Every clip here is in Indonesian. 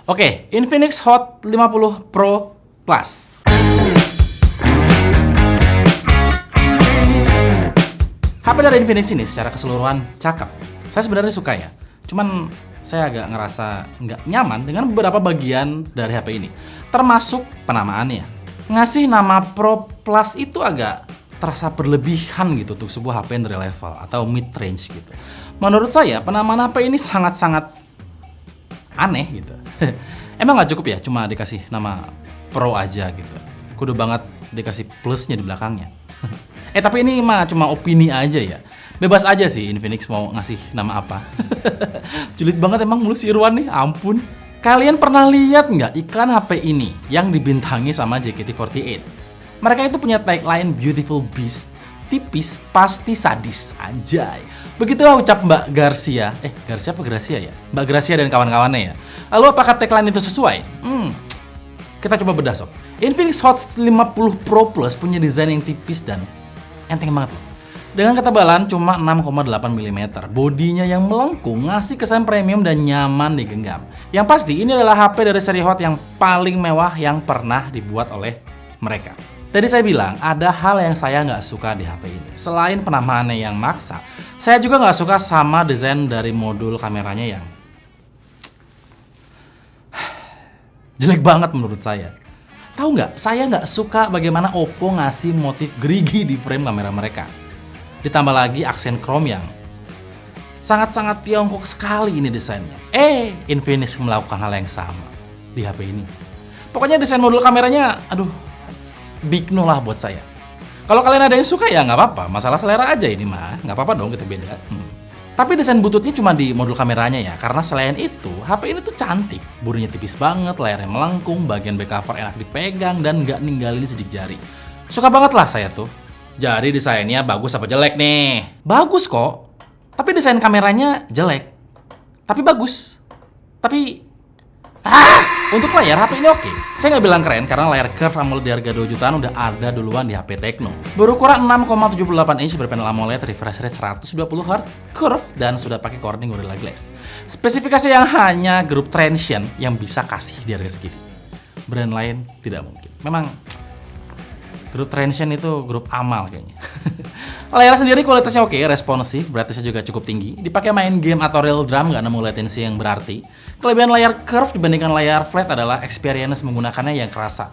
Oke, Infinix Hot 50 Pro Plus. HP dari Infinix ini secara keseluruhan cakep. Saya sebenarnya suka ya. Cuman saya agak ngerasa nggak nyaman dengan beberapa bagian dari HP ini. Termasuk penamaannya. Ngasih nama Pro Plus itu agak terasa berlebihan gitu untuk sebuah HP entry level atau mid range gitu. Menurut saya penamaan HP ini sangat-sangat aneh gitu. Emang nggak cukup ya cuma dikasih nama Pro aja gitu. Kudu banget dikasih plusnya di belakangnya. Tapi ini mah cuma opini aja ya. Bebas aja sih Infinix mau ngasih nama apa. Julid banget emang mulu si Irwan nih, ampun. Kalian pernah lihat nggak iklan HP ini yang dibintangi sama JKT48? Mereka itu punya tagline Beautiful Beast, tipis pasti sadis, anjay. Begitu ucap Mbak Garcia. Garcia apa Gracia ya? Mbak Gracia dan kawan-kawannya ya. Lalu apakah tagline itu sesuai? Kita coba bedah sob. Infinix Hot 50 Pro Plus punya desain yang tipis dan enteng banget loh. Dengan ketebalan cuma 6,8 mm, bodinya yang melengkung ngasih kesan premium dan nyaman digenggam. Yang pasti ini adalah HP dari seri Hot yang paling mewah yang pernah dibuat oleh mereka. Tadi saya bilang ada hal yang saya nggak suka di HP ini. Selain penamaannya yang maksa, saya juga nggak suka sama desain dari modul kameranya yang jelek banget menurut saya. Tahu nggak? Saya nggak suka bagaimana Oppo ngasih motif gerigi di frame kamera mereka. Ditambah lagi aksen chrome yang sangat-sangat Tiongkok sekali ini desainnya. Infinix melakukan hal yang sama di HP ini. Pokoknya desain modul kameranya, aduh, big no lah buat saya. Kalau kalian ada yang suka ya nggak apa-apa, masalah selera aja ini mah, nggak apa-apa dong kita beda. Tapi desain bututnya cuma di modul kameranya ya, karena selain itu HP ini tuh cantik, bodinya tipis banget, layarnya melengkung, bagian back cover enak dipegang dan nggak ninggalin sidik jari. Suka banget lah saya tuh. Jadi desainnya bagus apa jelek nih? Bagus kok, tapi desain kameranya jelek. Tapi bagus. Tapi untuk layar HP ini oke. Saya nggak bilang keren karena layar curve AMOLED di harga 2 jutaan udah ada duluan di HP Tecno. Berukuran 6,78 inch berpanel AMOLED, refresh rate 120Hz, curve dan sudah pakai Corning Gorilla Glass. Spesifikasi yang hanya grup Transsion yang bisa kasih di harga segini. Brand lain tidak mungkin. Memang grup Transsion itu grup amal kayaknya. Layar sendiri kualitasnya oke, responsif, brightness-nya juga cukup tinggi. Dipakai main game atau real drum nggak nemu latensi yang berarti. Kelebihan layar curve dibandingkan layar flat adalah experience menggunakannya yang kerasa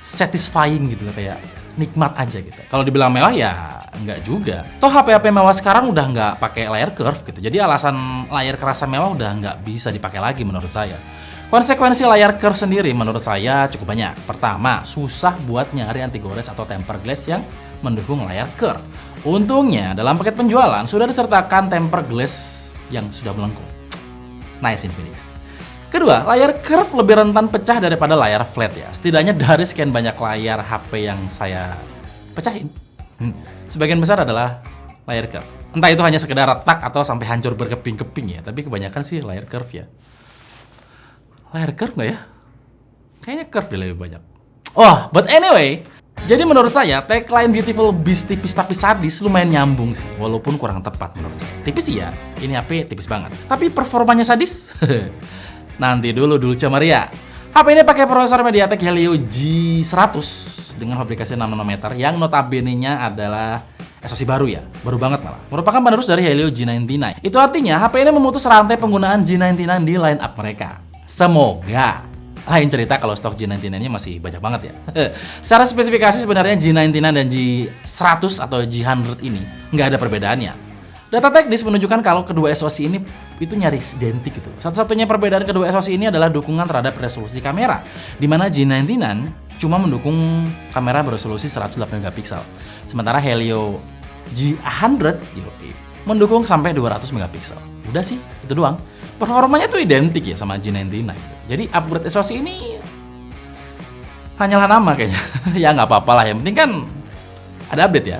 satisfying gitu loh, kayak nikmat aja gitu. Kalau dibilang mewah ya nggak juga. Toh HP-HP mewah sekarang udah nggak pakai layar curve gitu. Jadi alasan layar kerasa mewah udah nggak bisa dipakai lagi menurut saya. Konsekuensi layar curve sendiri menurut saya cukup banyak. Pertama, susah buat nyari anti gores atau tempered glass yang mendukung layar curve. Untungnya dalam paket penjualan sudah disertakan tempered glass yang sudah melengkung. Nice Infinix. Kedua, layar curve lebih rentan pecah daripada layar flat ya. Setidaknya dari sekian banyak layar HP yang saya pecahin, sebagian besar adalah layar curve. Entah itu hanya sekedar retak atau sampai hancur berkeping-keping ya, tapi kebanyakan sih layar curve ya. Layar curve nggak ya? Kayaknya curve deh lebih banyak. But anyway, jadi menurut saya tagline Beautiful Beast tipis tapi sadis lumayan nyambung sih, walaupun kurang tepat menurut saya. Tipis sih ya, ini HP tipis banget. Tapi performanya sadis? Nanti dulu Maria. HP ini pakai prosesor MediaTek Helio G100 dengan fabrikasi 6 nanometer yang notabene-nya adalah SoC baru ya, baru banget malah. Merupakan penerus dari Helio G99. Itu artinya HP ini memutus rantai penggunaan G99 di line up mereka. Semoga. Lain cerita kalau stok G99-nya masih banyak banget ya. Secara spesifikasi sebenarnya G99 dan G100 atau G100 ini nggak ada perbedaannya. Data teknis menunjukkan kalau kedua SoC ini itu nyaris identik gitu. Satu-satunya perbedaan kedua SoC ini adalah dukungan terhadap resolusi kamera, di mana G99 cuma mendukung kamera beresolusi 108 megapiksel. Sementara Helio G100 mendukung sampai 200 megapiksel. Udah sih, itu doang. Performanya tuh identik ya sama G99. Jadi upgrade SoC ini hanyalah nama kayaknya. Ya nggak apa-apa lah, yang penting kan ada update ya.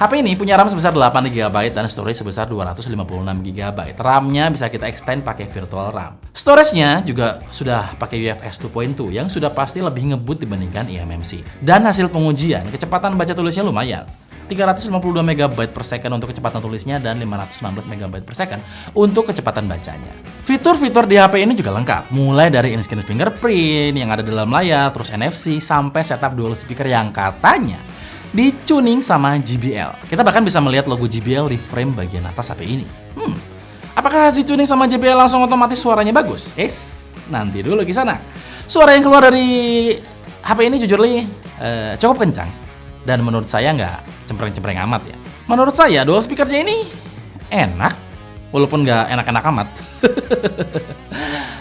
HP ini punya RAM sebesar 8GB dan storage sebesar 256GB. RAM-nya bisa kita extend pakai virtual RAM. Storage-nya juga sudah pakai UFS 2.2 yang sudah pasti lebih ngebut dibandingkan eMMC. Dan hasil pengujian, kecepatan baca tulisnya lumayan. 352 MB per second untuk kecepatan tulisnya dan 516 MB per second untuk kecepatan bacanya. Fitur-fitur di HP ini juga lengkap, mulai dari in-screen fingerprint yang ada dalam layar, terus NFC, sampai setup dual speaker yang katanya di-tuning sama JBL. Kita bahkan bisa melihat logo JBL di frame bagian atas HP ini. Apakah di-tuning sama JBL langsung otomatis suaranya bagus? Nanti dulu ke sana. Suara yang keluar dari HP ini jujur cukup kencang. Dan menurut saya nggak cempreng-cempreng amat ya. Menurut saya dual speakernya ini enak, walaupun nggak enak-enak amat.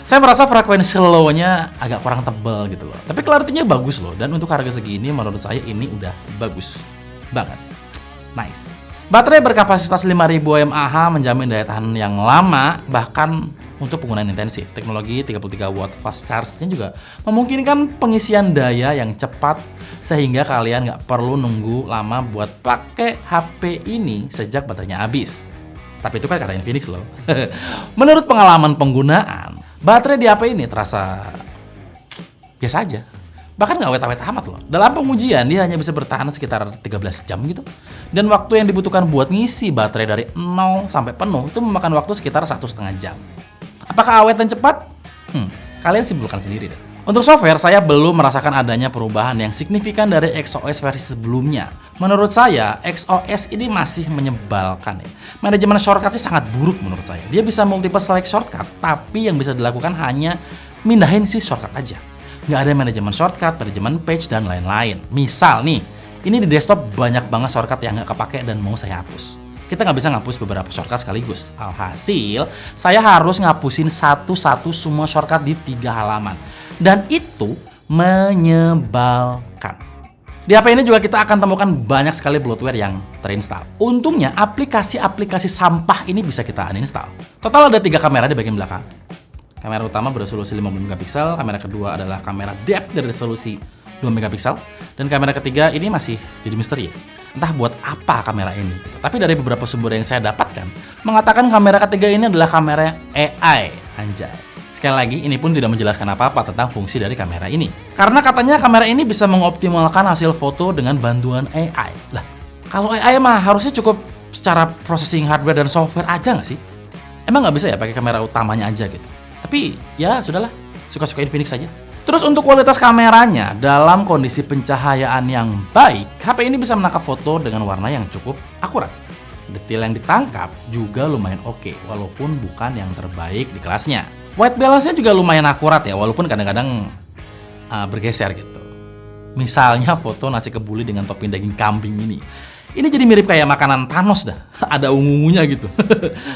Saya merasa frekuensi low-nya agak kurang tebal gitu loh. Tapi clarity-nya bagus loh. Dan untuk harga segini menurut saya ini udah bagus banget. Nice. Baterai berkapasitas 5000 mAh menjamin daya tahan yang lama, bahkan untuk penggunaan intensif. Teknologi 33 watt fast charge-nya juga memungkinkan pengisian daya yang cepat sehingga kalian nggak perlu nunggu lama buat pakai HP ini sejak baterainya habis. Tapi itu kan kata Infinix loh. Menurut pengalaman penggunaan, baterai di HP ini terasa biasa aja. Bahkan nggak awet-awet amat loh. Dalam pengujian, dia hanya bisa bertahan sekitar 13 jam gitu. Dan waktu yang dibutuhkan buat ngisi baterai dari 0 sampai penuh itu memakan waktu sekitar 1,5 jam. Apakah awet dan cepat? Kalian simpulkan sendiri deh. Untuk software, saya belum merasakan adanya perubahan yang signifikan dari XOS versi sebelumnya. Menurut saya, XOS ini masih menyebalkan ya. Manajemen shortcut-nya sangat buruk menurut saya. Dia bisa multiple select shortcut, tapi yang bisa dilakukan hanya mindahin si shortcut aja. Nggak ada manajemen shortcut, manajemen page, dan lain-lain. Misal nih, ini di desktop banyak banget shortcut yang nggak kepake dan mau saya hapus. Kita nggak bisa ngapus beberapa shortcut sekaligus. Alhasil, saya harus ngapusin satu-satu semua shortcut di 3 halaman. Dan itu menyebalkan. Di HP ini juga kita akan temukan banyak sekali bloatware yang terinstall. Untungnya, aplikasi-aplikasi sampah ini bisa kita uninstall. Total ada 3 kamera di bagian belakang. Kamera utama beresolusi 50 megapiksel, kamera kedua adalah kamera depth dari resolusi 2 megapiksel, dan kamera ketiga ini masih jadi misteri ya. Entah buat apa kamera ini gitu. Tapi dari beberapa sumber yang saya dapatkan mengatakan kamera ketiga ini adalah kamera AI. Anjay. Sekali lagi, ini pun tidak menjelaskan apa-apa tentang fungsi dari kamera ini. Karena katanya kamera ini bisa mengoptimalkan hasil foto dengan bantuan AI. Lah, kalau AI mah harusnya cukup secara processing hardware dan software aja nggak sih? Emang nggak bisa ya pakai kamera utamanya aja gitu? Tapi ya sudahlah, suka-suka Infinix saja. Terus untuk kualitas kameranya, dalam kondisi pencahayaan yang baik, HP ini bisa menangkap foto dengan warna yang cukup akurat. Detail yang ditangkap juga lumayan oke, walaupun bukan yang terbaik di kelasnya. White balance-nya juga lumayan akurat ya, walaupun kadang-kadang bergeser gitu. Misalnya foto nasi kebuli dengan topping daging kambing ini. Ini jadi mirip kayak makanan Thanos dah, ada ungu-ungunya gitu.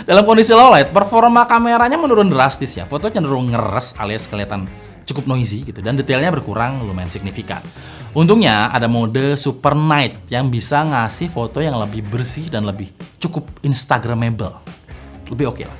Dalam kondisi low light, performa kameranya menurun drastis ya. Foto cenderung ngeres alias kelihatan cukup noisy gitu, dan detailnya berkurang lumayan signifikan. Untungnya ada mode Super Night yang bisa ngasih foto yang lebih bersih dan lebih cukup instagramable. Lebih oke lah.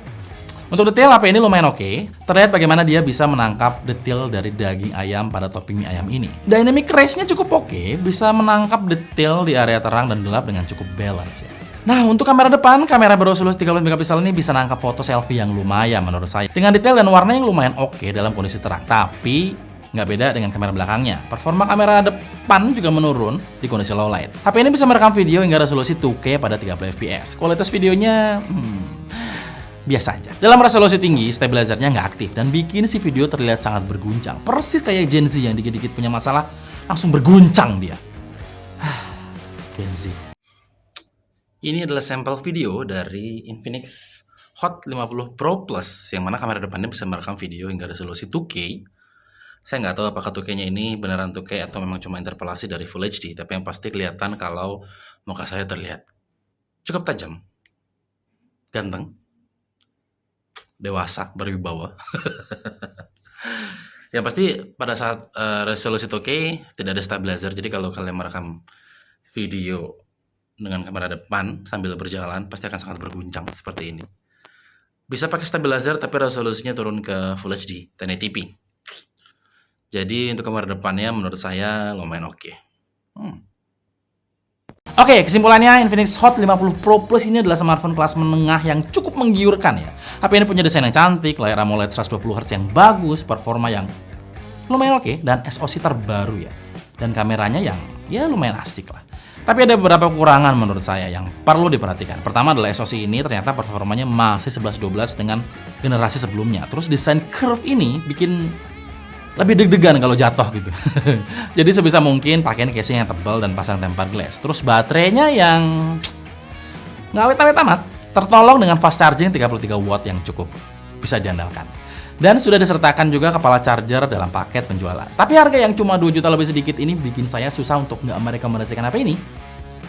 Untuk detail HP ini lumayan oke. Terlihat bagaimana dia bisa menangkap detail dari daging ayam pada topping mie ayam ini. Dynamic range-nya cukup oke, bisa menangkap detail di area terang dan gelap dengan cukup balance ya. Nah, untuk kamera depan, kamera beresolusi 30 megapiksel ini bisa nangkap foto selfie yang lumayan menurut saya. Dengan detail dan warna yang lumayan oke dalam kondisi terang, tapi nggak beda dengan kamera belakangnya. Performa kamera depan juga menurun di kondisi low light. HP ini bisa merekam video hingga resolusi 2K pada 30 fps. Kualitas videonya biasa aja. Dalam resolusi tinggi, stabilizernya nggak aktif dan bikin si video terlihat sangat berguncang. Persis kayak Gen Z yang dikit-dikit punya masalah, langsung berguncang dia. Gen Z. Ini adalah sampel video dari Infinix Hot 50 Pro Plus, yang mana kamera depannya bisa merekam video hingga resolusi 2K. Saya nggak tahu apakah 2K-nya ini beneran 2K atau memang cuma interpolasi dari Full HD, tapi yang pasti kelihatan kalau muka saya terlihat cukup tajam, ganteng, dewasa, berwibawa. Yang pasti pada saat resolusi 2K tidak ada stabilizer, jadi kalau kalian merekam video dengan kamera depan sambil berjalan pasti akan sangat berguncang seperti ini. Bisa pakai stabilizer tapi resolusinya turun ke Full HD 1080p. Jadi untuk kamera depannya menurut saya lumayan oke. Oke, kesimpulannya Infinix Hot 50 Pro Plus ini adalah smartphone kelas menengah yang cukup menggiurkan ya. HP ini punya desain yang cantik, layar AMOLED 120Hz yang bagus, performa yang lumayan oke, dan SoC terbaru ya. Dan kameranya yang ya lumayan asik lah. Tapi ada beberapa kekurangan menurut saya yang perlu diperhatikan. Pertama adalah SoC ini ternyata performanya masih 11-12 dengan generasi sebelumnya. Terus desain curve ini bikin lebih deg-degan kalau jatuh gitu. Jadi sebisa mungkin pakaiin casing yang tebal dan pasang tempered glass. Terus baterainya yang nggak awet-awet amat, tertolong dengan fast charging 33 watt yang cukup bisa diandalkan. Dan sudah disertakan juga kepala charger dalam paket penjualan. Tapi harga yang cuma 2 juta lebih sedikit ini bikin saya susah untuk nggak merekomendasikan HP ini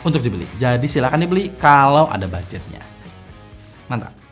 untuk dibeli. Jadi silakan dibeli kalau ada budgetnya. Mantap.